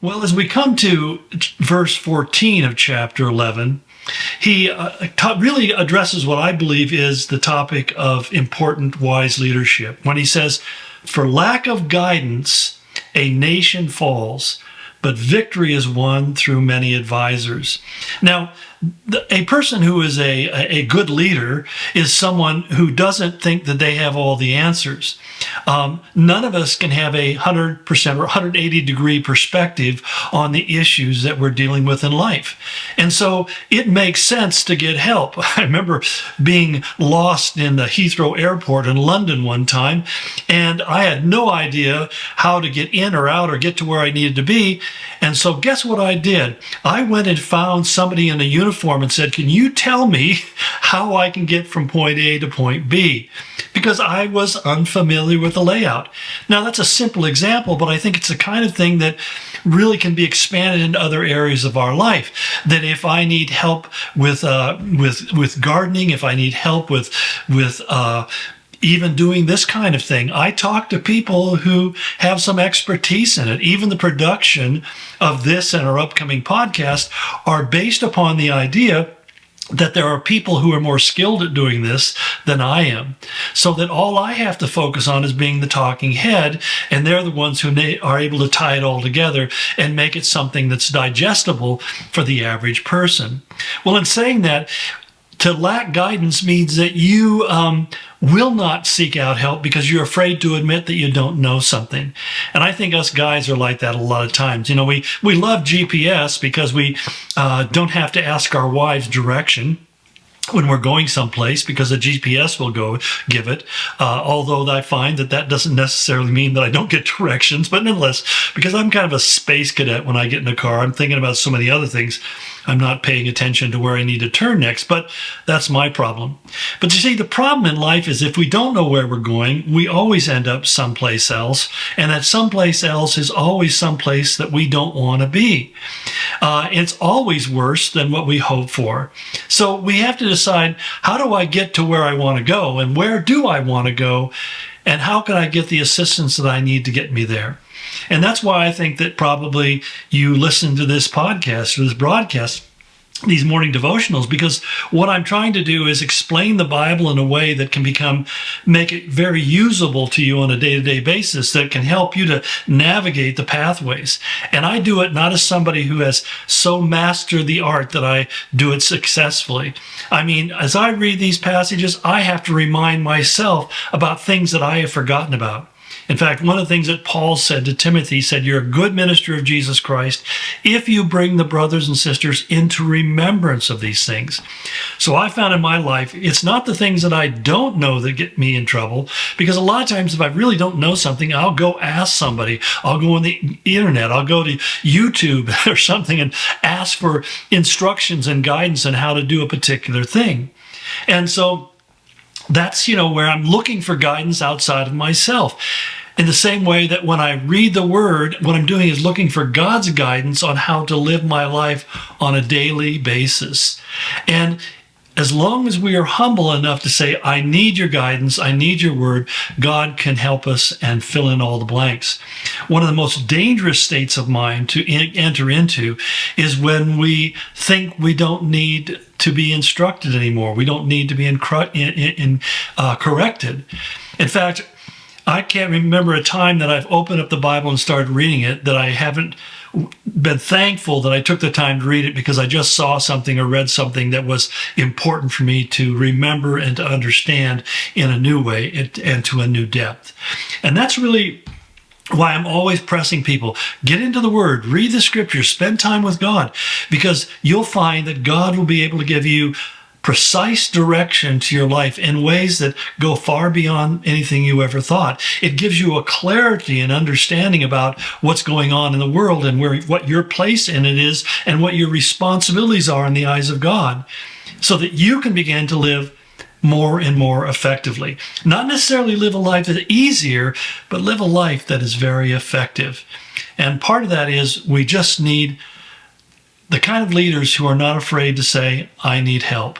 Well, as we come to verse 14 of chapter 11, he really addresses what I believe is the topic of important, wise leadership. When he says, "For lack of guidance, a nation falls, but victory is won through many advisors." Now, a person who is a good leader is someone who doesn't think that they have all the answers. None of us can have a 100% or 180-degree perspective on the issues that we're dealing with in life. And so it makes sense to get help. I remember being lost in the Heathrow Airport in London one time, and I had no idea how to get in or out or get to where I needed to be. And so guess what I did? I went and found somebody in a uniform and said, "Can you tell me how I can get from point A to point B?" Because I was unfamiliar with the layout. Now, that's a simple example, but I think it's the kind of thing that really can be expanded into other areas of our life. That if I need help with gardening, if I need help with even doing this kind of thing, I talk to people who have some expertise in it. Even the production of this and our upcoming podcast are based upon the idea that there are people who are more skilled at doing this than I am. So that all I have to focus on is being the talking head, and they're the ones who are able to tie it all together and make it something that's digestible for the average person. Well, in saying that, to lack guidance means that you will not seek out help because you're afraid to admit that you don't know something. And I think us guys are like that a lot of times. You know, we love GPS because we don't have to ask our wives direction when we're going someplace, because the GPS will go give it. Although I find that doesn't necessarily mean that I don't get directions, but nonetheless, because I'm kind of a space cadet when I get in a car, I'm thinking about so many other things. I'm not paying attention to where I need to turn next, but that's my problem. But you see, the problem in life is if we don't know where we're going, we always end up someplace else, and that someplace else is always someplace that we don't want to be. It's always worse than what we hope for. So we have to decide, how do I get to where I want to go, and where do I want to go, and how can I get the assistance that I need to get me there? And that's why I think that probably you listen to this podcast or this broadcast, these morning devotionals, because what I'm trying to do is explain the Bible in a way that can make it very usable to you on a day-to-day basis, that can help you to navigate the pathways. And I do it not as somebody who has so mastered the art that I do it successfully. I mean, as I read these passages, I have to remind myself about things that I have forgotten about. In fact, one of the things that Paul said to Timothy, he said, "You're a good minister of Jesus Christ if you bring the brothers and sisters into remembrance of these things." So I found in my life, it's not the things that I don't know that get me in trouble, because a lot of times if I really don't know something, I'll go ask somebody. I'll go on the internet, I'll go to YouTube or something and ask for instructions and guidance on how to do a particular thing. And so that's, where I'm looking for guidance outside of myself. In the same way that when I read the Word, what I'm doing is looking for God's guidance on how to live my life on a daily basis. And as long as we are humble enough to say, "I need your guidance, I need your word," God can help us and fill in all the blanks. One of the most dangerous states of mind to enter into is when we think we don't need to be instructed anymore. We don't need to be corrected. In fact, I can't remember a time that I've opened up the Bible and started reading it that I haven't been thankful that I took the time to read it, because I just saw something or read something that was important for me to remember and to understand in a new way and to a new depth. And that's really why I'm always pressing people, get into the Word, read the Scriptures, spend time with God, because you'll find that God will be able to give you precise direction to your life in ways that go far beyond anything you ever thought. It gives you a clarity and understanding about what's going on in the world and what your place in it is and what your responsibilities are in the eyes of God, so that you can begin to live more and more effectively. Not necessarily live a life that's easier, but live a life that is very effective. And part of that is we just need the kind of leaders who are not afraid to say, "I need help."